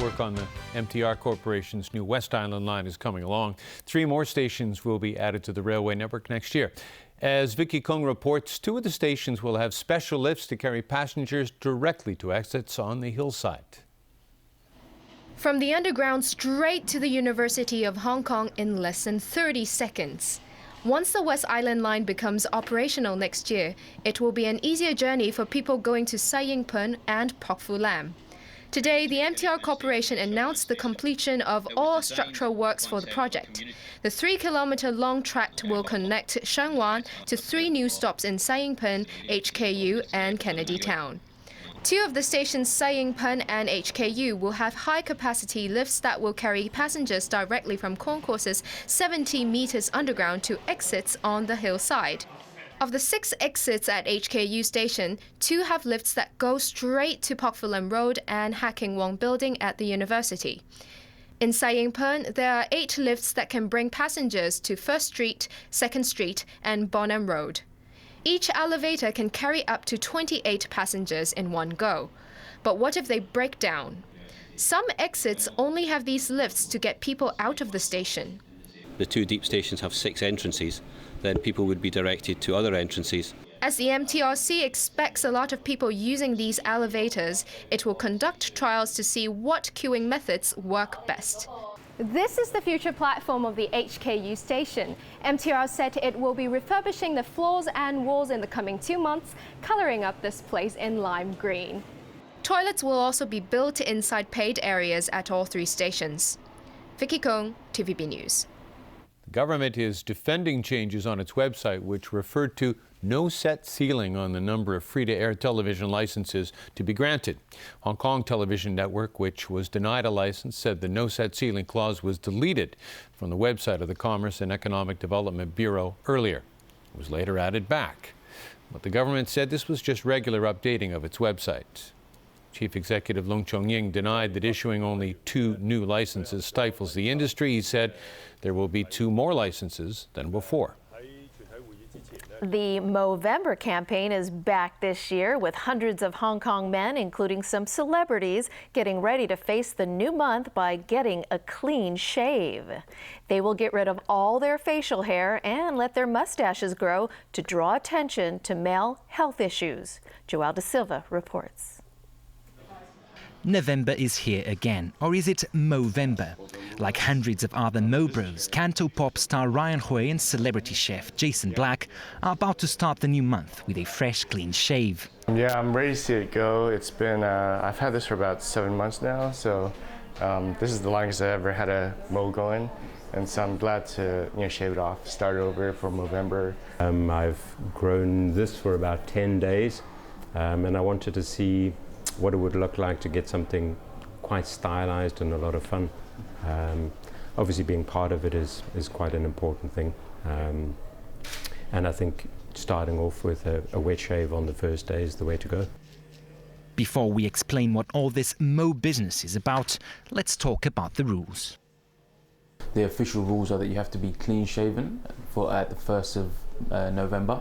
work on the MTR Corporation's new West Island line is coming along. 3 more stations will be added to the railway network next year. As Vicky Kung reports, 2 of the stations will have special lifts to carry passengers directly to exits on the hillside. From the underground straight to the University of Hong Kong in less than 30 seconds. Once the West Island line becomes operational next year, it will be an easier journey for people going to Sai Ying Pun and Pak Fu Lam. Today, the MTR Corporation announced the completion of all structural works for the project. The 3-kilometer-long tract will connect Shen Wan to 3 new stops in Sai Ying Pun, HKU and Kennedy Town. 2 of the stations, Sai Ying Pun and HKU, will have high-capacity lifts that will carry passengers directly from concourses 70 meters underground to exits on the hillside. Of the 6 exits at HKU station, 2 have lifts that go straight to Pak Fu Lam Road and Ha King Wong Building at the university. In Sai Ying Pun, there are 8 lifts that can bring passengers to 1st Street, 2nd Street and Bonham Road. Each elevator can carry up to 28 passengers in one go. But what if they break down? Some exits only have these lifts to get people out of the station. The 2 deep stations have 6 entrances, then people would be directed to other entrances. As the MTRC expects a lot of people using these elevators, it will conduct trials to see what queuing methods work best. This is the future platform of the HKU station. MTR said it will be refurbishing the floors and walls in the coming 2 months, colouring up this place in lime green. Toilets will also be built inside paid areas at all 3 stations. Vicky Kung, TVB News. The government is defending changes on its website which referred to no set ceiling on the number of free-to-air television licenses to be granted. Hong Kong Television Network, which was denied a license, said the no set ceiling clause was deleted from the website of the Commerce and Economic Development Bureau earlier. It was later added back. But the government said this was just regular updating of its website. Chief Executive Leung Chong-ying denied that issuing only 2 new licenses stifles the industry. He said there will be 2 more licenses than before. The Movember campaign is back this year with hundreds of Hong Kong men, including some celebrities, getting ready to face the new month by getting a clean shave. They will get rid of all their facial hair and let their mustaches grow to draw attention to male health issues. Joel De Silva reports. November is here again, or is it Movember? Like hundreds of other Mobros, Canto pop star Ryan Hui and celebrity chef Jason Black are about to start the new month with a fresh, clean shave. Yeah, I'm ready to see it go. It's been, I've had this for about 7 months now, so this is the longest I've ever had a mow going. And so I'm glad to shave it off, start over for Movember. I've grown this for about 10 days, and I wanted to see what it would look like to get something quite stylized and a lot of fun. Obviously being part of it is quite an important thing. And I think starting off with a wet shave on the first day is the way to go. Before we explain what all this Mo business is about, let's talk about the rules. The official rules are that you have to be clean shaven at the 1st of November,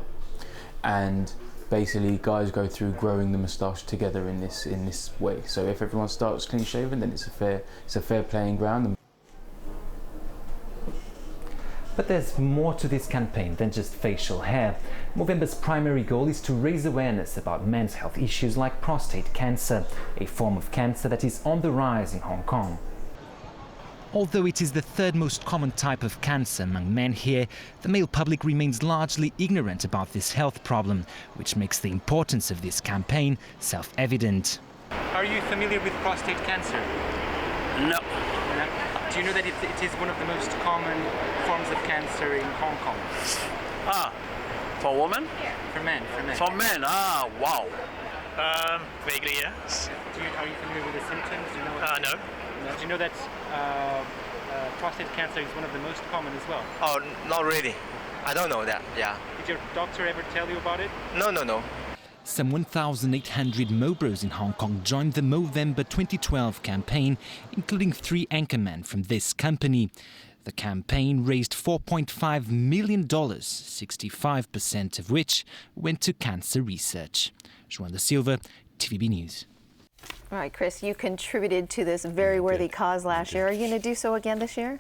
and basically guys go through growing the moustache together in this way. So if everyone starts clean shaven, then it's a fair playing ground. But there's more to this campaign than just facial hair. Movember's primary goal is to raise awareness about men's health issues like prostate cancer, a form of cancer that is on the rise in Hong Kong. Although it is the 3rd most common type of cancer among men here, the male public remains largely ignorant about this health problem, which makes the importance of this campaign self-evident. Are you familiar with prostate cancer? No. Do you know that it is one of the most common forms of cancer in Hong Kong? For women? Yeah. For men. For men, wow. Vaguely, yes. Are you familiar with the symptoms? Do you know no. Do you know that prostate cancer is one of the most common as well? Oh, not really. I don't know that, yeah. Did your doctor ever tell you about it? No. Some 1,800 Mobros in Hong Kong joined the Movember 2012 campaign, including 3 anchormen from this company. The campaign raised $4.5 million, 65% of which went to cancer research. Joel De Silva, TVB News. All right, Chris, you contributed to this very worthy cause last year. Are you going to do so again this year?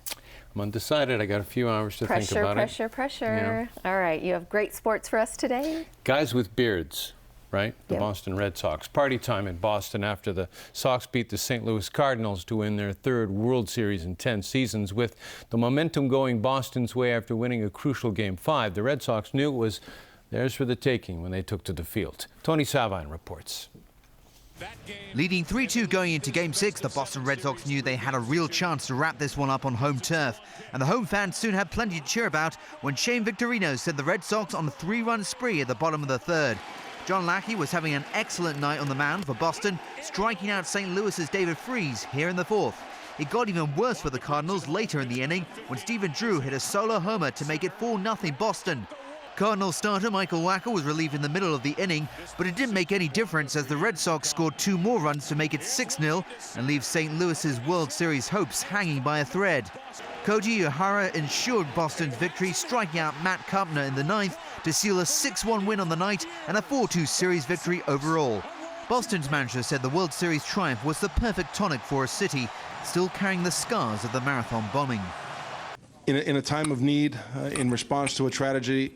I'm undecided. I got a few hours to think about it. Pressure. All right, you have great sports for us today. Guys with beards, right? The Boston Red Sox. Party time in Boston after the Sox beat the St. Louis Cardinals to win their third World Series in 10 seasons. With the momentum going Boston's way after winning a crucial Game 5, the Red Sox knew it was theirs for the taking when they took to the field. Tony Savine reports. Leading 3-2 going into Game 6, the Boston Red Sox knew they had a real chance to wrap this one up on home turf. And the home fans soon had plenty to cheer about when Shane Victorino sent the Red Sox on a 3-run spree at the bottom of the third. John Lackey was having an excellent night on the mound for Boston, striking out St. Louis's David Freese here in the fourth. It got even worse for the Cardinals later in the inning when Stephen Drew hit a solo homer to make it 4-0 Boston. Cardinals starter Michael Wacker was relieved in the middle of the inning, but it didn't make any difference as the Red Sox scored 2 more runs to make it 6-0 and leave St. Louis's World Series hopes hanging by a thread. Koji Uehara ensured Boston's victory, striking out Matt Carpenter in the ninth to seal a 6-1 win on the night and a 4-2 series victory overall. Boston's manager said the World Series triumph was the perfect tonic for a city still carrying the scars of the marathon bombing. In a time of need, in response to a tragedy,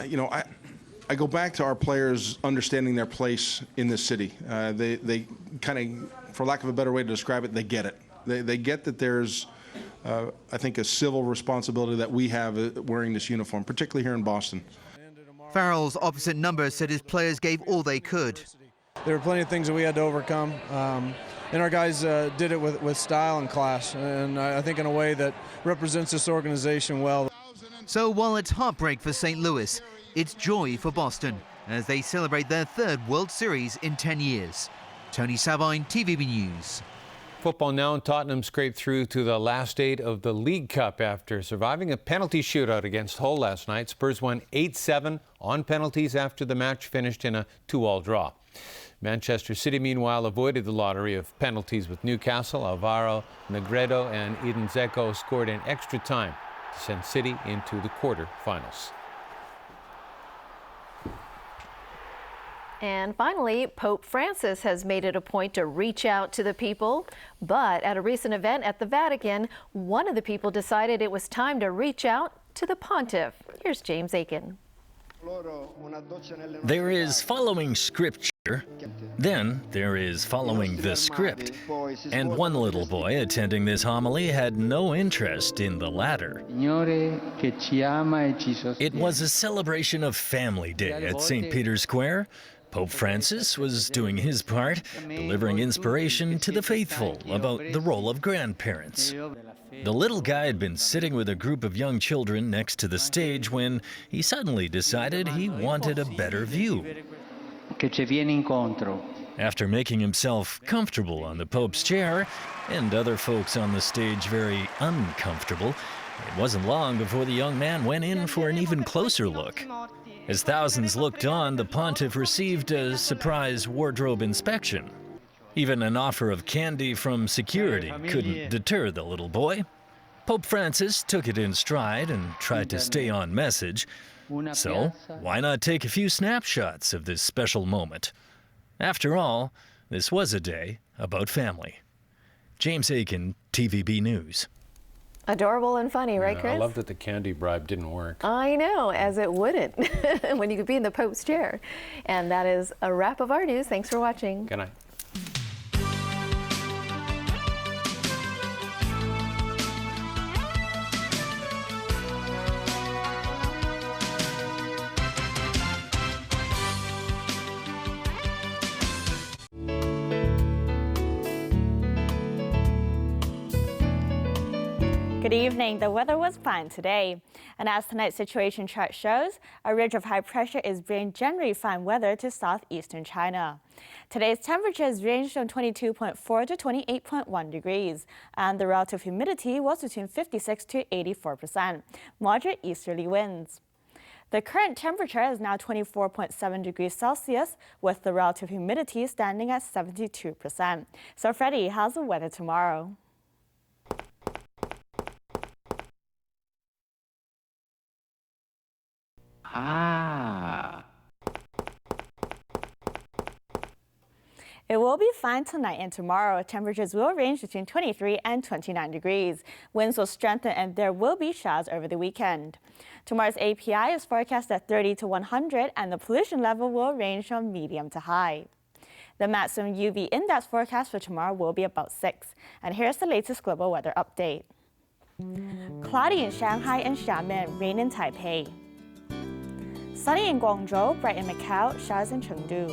you know, I go back to our players understanding their place in this city. They kind of, for lack of a better way to describe it, they get it. They get that there's, I think, a civil responsibility that we have wearing this uniform, particularly here in Boston. Farrell's opposite number said his players gave all they could. There were plenty of things that we had to overcome, and our guys did it with style and class, and I think in a way that represents this organization well. So while it's heartbreak for St. Louis, it's joy for Boston as they celebrate their third World Series in 10 years. Tony Savine, TVB News. Football now, and Tottenham scraped through to the last 8 of the League Cup after surviving a penalty shootout against Hull last night. Spurs won 8-7 on penalties after the match finished in a 2-all draw. Manchester City, meanwhile, avoided the lottery of penalties with Newcastle. Alvaro Negredo and Edin Dzeko scored in extra time to send City into the quarter-finals. And finally, Pope Francis has made it a point to reach out to the people. But at a recent event at the Vatican, one of the people decided it was time to reach out to the pontiff. Here's James Aiken. There is following scripture, then there is following the script. And one little boy attending this homily had no interest in the latter. It was a celebration of Family Day at St. Peter's Square. Pope Francis was doing his part, delivering inspiration to the faithful about the role of grandparents. The little guy had been sitting with a group of young children next to the stage when he suddenly decided he wanted a better view. After making himself comfortable on the Pope's chair, and other folks on the stage very uncomfortable, it wasn't long before the young man went in for an even closer look. As thousands looked on, the pontiff received a surprise wardrobe inspection. Even an offer of candy from security couldn't deter the little boy. Pope Francis took it in stride and tried to stay on message. So, why not take a few snapshots of this special moment? After all, this was a day about family. James Aiken, TVB News. Adorable and funny, right, Chris? I love that the candy bribe didn't work. I know, as it wouldn't when you could be in the Pope's chair. And that is a wrap of our news. Thanks for watching. Good night. Good evening. The weather was fine today. And as tonight's situation chart shows, a ridge of high pressure is bringing generally fine weather to southeastern China. Today's temperatures ranged from 22.4 to 28.1 degrees, and the relative humidity was between 56 to 84%, moderate easterly winds. The current temperature is now 24.7 degrees Celsius, with the relative humidity standing at 72%. So Freddie, how's the weather tomorrow? It will be fine tonight and tomorrow. Temperatures will range between 23 and 29 degrees. Winds will strengthen and there will be showers over the weekend. Tomorrow's API is forecast at 30 to 100 and the pollution level will range from medium to high. The maximum UV index forecast for tomorrow will be about 6. And here's the latest global weather update. Cloudy in Shanghai and Xiamen, rain in Taipei. Sunny in Guangzhou, bright in Macau, showers in Chengdu.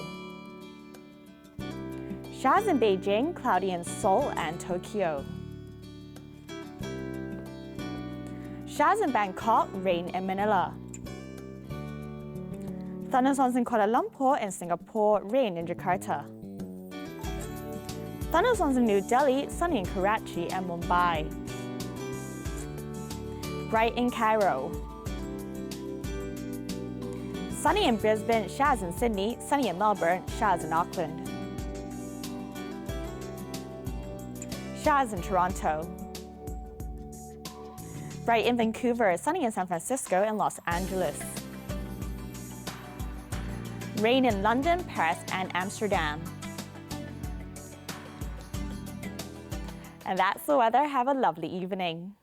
Showers in Beijing, cloudy in Seoul and Tokyo. Showers in Bangkok, rain in Manila. Thunderstorms in Kuala Lumpur and Singapore, rain in Jakarta. Thunderstorms in New Delhi, sunny in Karachi and Mumbai. Bright in Cairo. Sunny in Brisbane, showers in Sydney, sunny in Melbourne, showers in Auckland. Showers in Toronto. Bright in Vancouver, sunny in San Francisco and Los Angeles. Rain in London, Paris and Amsterdam. And that's the weather. Have a lovely evening.